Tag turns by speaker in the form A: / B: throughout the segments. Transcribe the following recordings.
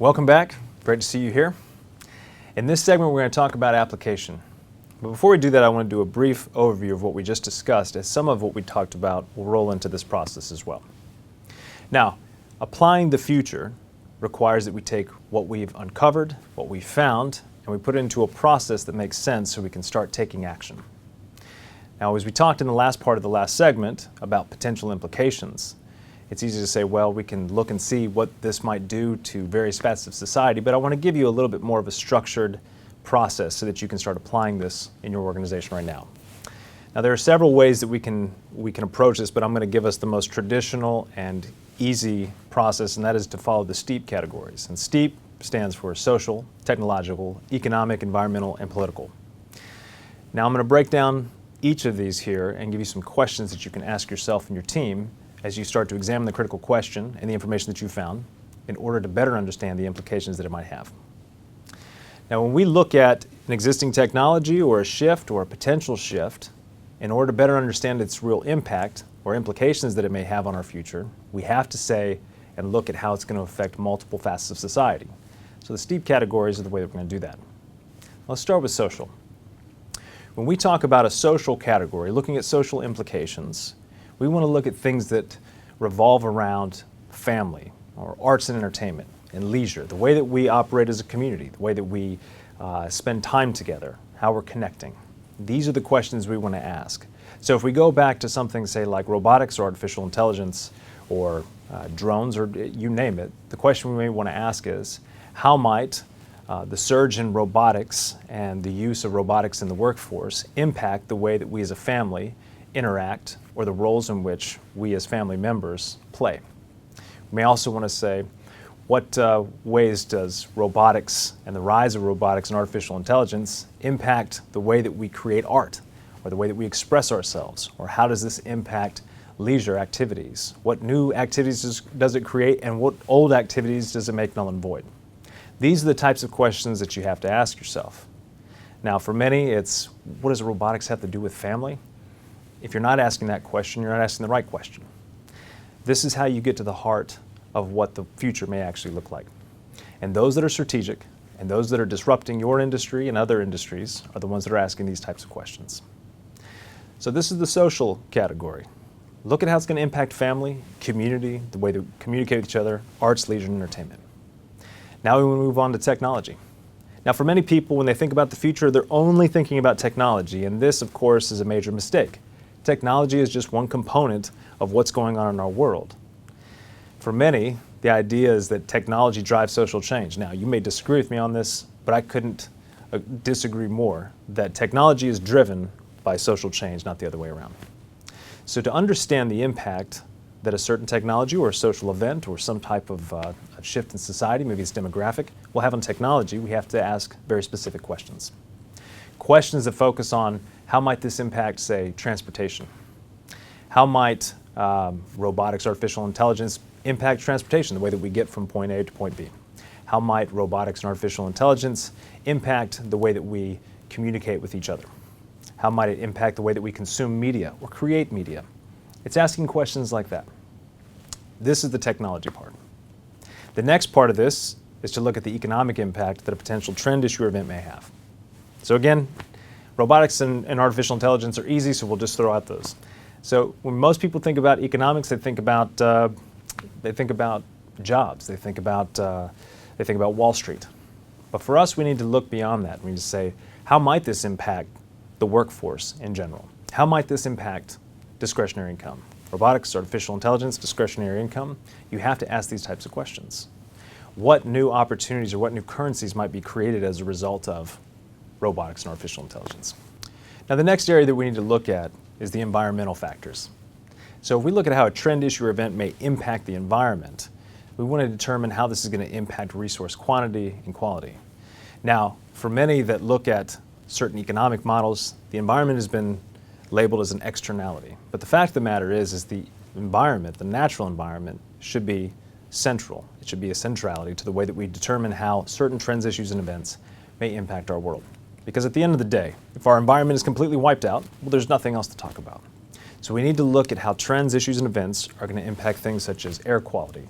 A: Welcome back. Great to see you here. In this segment, we're going to talk about application. But before we do that, I want to do a brief overview of what we just discussed, as some of what we talked about will roll into this process as well. Now, applying the future requires that we take what we've uncovered, what we've found, and we put it into a process that makes sense so we can start taking action. Now, as we talked in the last part of the last segment about potential implications, it's easy to say, well, we can look and see what this might do to various facets of society, but I want to give you a little bit more of a structured process so that you can start applying this in your organization right now. Now, there are several ways that we can approach this, but I'm going to give us the most traditional and easy process, and that is to follow the STEEP categories. And STEEP stands for social, technological, economic, environmental, and political. Now, I'm going to break down each of these here and give you some questions that you can ask yourself and your team as you start to examine the critical question and the information that you found in order to better understand the implications that it might have. Now, when we look at an existing technology or a shift or a potential shift, in order to better understand its real impact or implications that it may have on our future, we have to say and look at how it's going to affect multiple facets of society. So the STEEP categories are the way that we're going to do that. Let's start with social. When we talk about a social category, looking at social implications, we want to look at things that revolve around family or arts and entertainment and leisure, the way that we operate as a community, the way that we spend time together, how we're connecting. These are the questions we want to ask. So if we go back to something, say, like robotics or artificial intelligence or drones or you name it, the question we may want to ask is, how might the surge in robotics and the use of robotics in the workforce impact the way that we as a family interact or the roles in which we as family members play? We may also want to say, what ways does robotics and the rise of robotics and artificial intelligence impact the way that we create art or the way that we express ourselves? Or how does this impact leisure activities? What new activities does it create and what old activities does it make null and void? These are the types of questions that you have to ask yourself. Now, for many, it's, what does robotics have to do with family? If you're not asking that question, you're not asking the right question. This is how you get to the heart of what the future may actually look like. And those that are strategic and those that are disrupting your industry and other industries are the ones that are asking these types of questions. So this is the social category. Look at how it's going to impact family, community, the way they communicate with each other, arts, leisure, and entertainment. Now we want to move on to technology. Now, for many people, when they think about the future, they're only thinking about technology, and this, of course, is a major mistake. Technology is just one component of what's going on in our world. For many, the idea is that technology drives social change. Now, you may disagree with me on this, but I couldn't disagree more that technology is driven by social change, not the other way around. So to understand the impact that a certain technology or a social event or some type of shift in society, maybe it's demographic, will have on technology, we have to ask very specific questions. Questions that focus on how might this impact, say, transportation? How might robotics, artificial intelligence impact transportation, the way that we get from point A to point B? How might robotics and artificial intelligence impact the way that we communicate with each other? How might it impact the way that we consume media or create media? It's asking questions like that. This is the technology part. The next part of this is to look at the economic impact that a potential trend, issue, or event may have. So again, robotics and artificial intelligence are easy, so we'll just throw out those. So when most people think about economics, they think about jobs. They think about Wall Street. But for us, we need to look beyond that. We need to say, how might this impact the workforce in general? How might this impact discretionary income? Robotics, artificial intelligence, discretionary income. You have to ask these types of questions. What new opportunities or what new currencies might be created as a result of robotics and artificial intelligence? Now, the next area that we need to look at is the environmental factors. So if we look at how a trend, issue, or event may impact the environment, we want to determine how this is going to impact resource quantity and quality. Now, for many that look at certain economic models, the environment has been labeled as an externality. But the fact of the matter is the environment, the natural environment, should be central. It should be a centrality to the way that we determine how certain trends, issues, and events may impact our world. Because at the end of the day, if our environment is completely wiped out, well, there's nothing else to talk about. So we need to look at how trends, issues, and events are going to impact things such as air quality,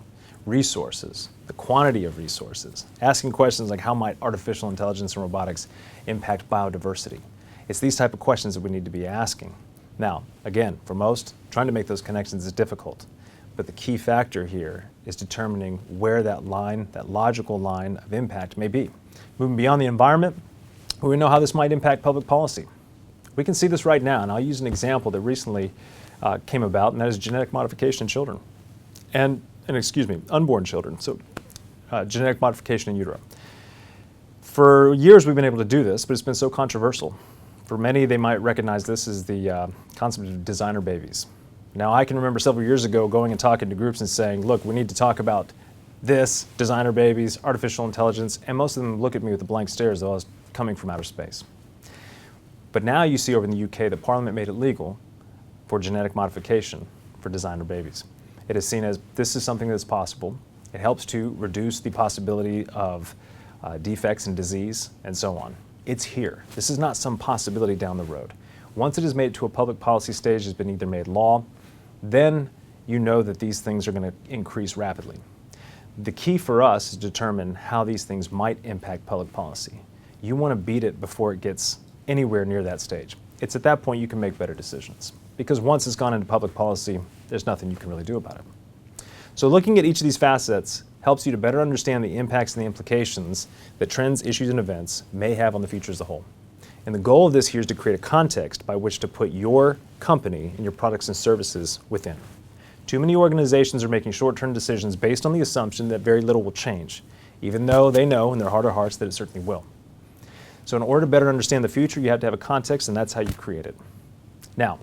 A: resources, the quantity of resources, asking questions like how might artificial intelligence and robotics impact biodiversity. It's these type of questions that we need to be asking. Now, again, for most, trying to make those connections is difficult, but the key factor here is determining where that line, that logical line of impact may be. Moving beyond the environment, we know how this might impact public policy. We can see this right now, and I'll use an example that recently came about, and that is genetic modification in children. And unborn children, so genetic modification in utero. For years we've been able to do this, but it's been so controversial. For many, they might recognize this as the concept of designer babies. Now, I can remember several years ago going and talking to groups and saying, look, we need to talk about this, designer babies, artificial intelligence, and most of them look at me with a blank stare as though I was coming from outer space. But now you see over in the UK that Parliament made it legal for genetic modification for designer babies. It is seen as this is something that's possible. It helps to reduce the possibility of defects and disease and so on. It's here. This is not some possibility down the road. Once it is made to a public policy stage, it's been either made law, then you know that these things are going to increase rapidly. The key for us is to determine how these things might impact public policy. You want to beat it before it gets anywhere near that stage. It's at that point you can make better decisions. Because once it's gone into public policy, there's nothing you can really do about it. So looking at each of these facets helps you to better understand the impacts and the implications that trends, issues, and events may have on the future as a whole. And the goal of this here is to create a context by which to put your company and your products and services within. Too many organizations are making short-term decisions based on the assumption that very little will change, even though they know in their heart of hearts that it certainly will. So in order to better understand the future, you have to have a context, and that's how you create it. Now,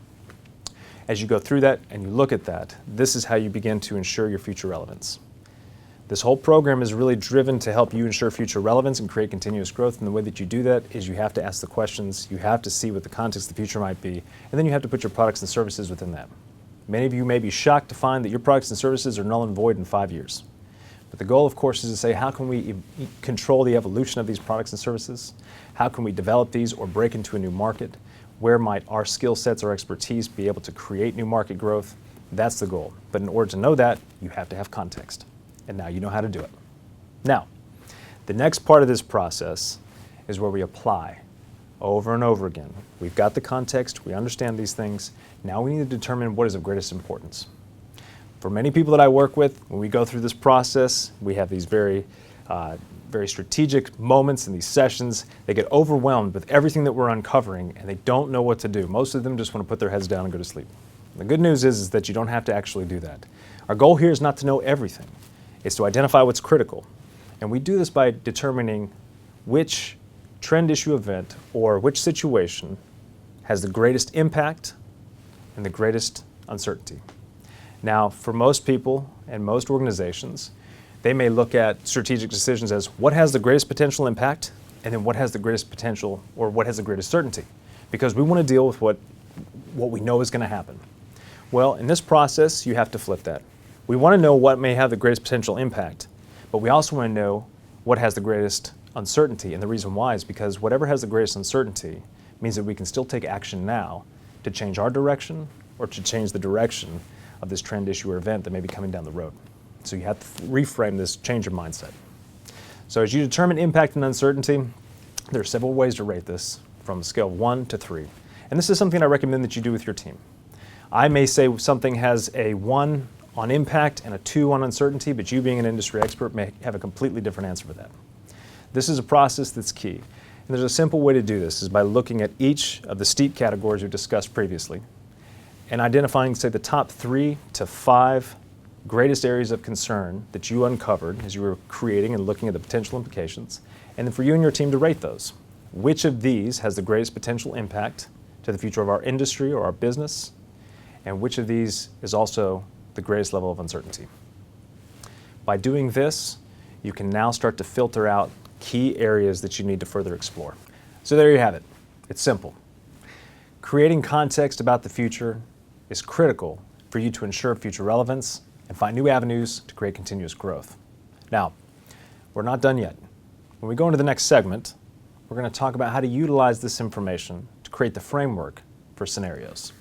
A: as you go through that and you look at that, this is how you begin to ensure your future relevance. This whole program is really driven to help you ensure future relevance and create continuous growth, and the way that you do that is you have to ask the questions, you have to see what the context of the future might be, and then you have to put your products and services within that. Many of you may be shocked to find that your products and services are null and void in 5 years. But the goal, of course, is to say, how can we control the evolution of these products and services? How can we develop these or break into a new market? Where might our skill sets or expertise be able to create new market growth? That's the goal. But in order to know that, you have to have context. And now you know how to do it. Now, the next part of this process is where we apply over and over again. We've got the context, we understand these things. Now we need to determine what is of greatest importance. For many people that I work with, when we go through this process, we have these very strategic moments in these sessions. They get overwhelmed with everything that we're uncovering, and they don't know what to do. Most of them just want to put their heads down and go to sleep. The good news is that you don't have to actually do that. Our goal here is not to know everything. It's to identify what's critical. And we do this by determining which trend, issue, event, or which situation has the greatest impact and the greatest uncertainty. Now, for most people and most organizations, they may look at strategic decisions as what has the greatest potential impact and then what has the greatest potential or what has the greatest certainty, because we want to deal with what we know is going to happen. Well, in this process, you have to flip that. We want to know what may have the greatest potential impact, but we also want to know what has the greatest uncertainty, and the reason why is because whatever has the greatest uncertainty means that we can still take action now to change our direction or to change the direction of this trend, issue, or event that may be coming down the road. So you have to reframe this, change your mindset. So as you determine impact and uncertainty, there are several ways to rate this from a scale of 1 to 3. And this is something I recommend that you do with your team. I may say something has a 1 on impact and a 2 on uncertainty, but you being an industry expert may have a completely different answer for that. This is a process that's key. And there's a simple way to do this is by looking at each of the steep categories we've discussed previously and identifying, say, the top 3 to 5 greatest areas of concern that you uncovered as you were creating and looking at the potential implications, and then for you and your team to rate those. Which of these has the greatest potential impact to the future of our industry or our business, and which of these is also the greatest level of uncertainty? By doing this, you can now start to filter out key areas that you need to further explore. So there you have it. It's simple. Creating context about the future is critical for you to ensure future relevance and find new avenues to create continuous growth. Now, we're not done yet. When we go into the next segment, we're going to talk about how to utilize this information to create the framework for scenarios.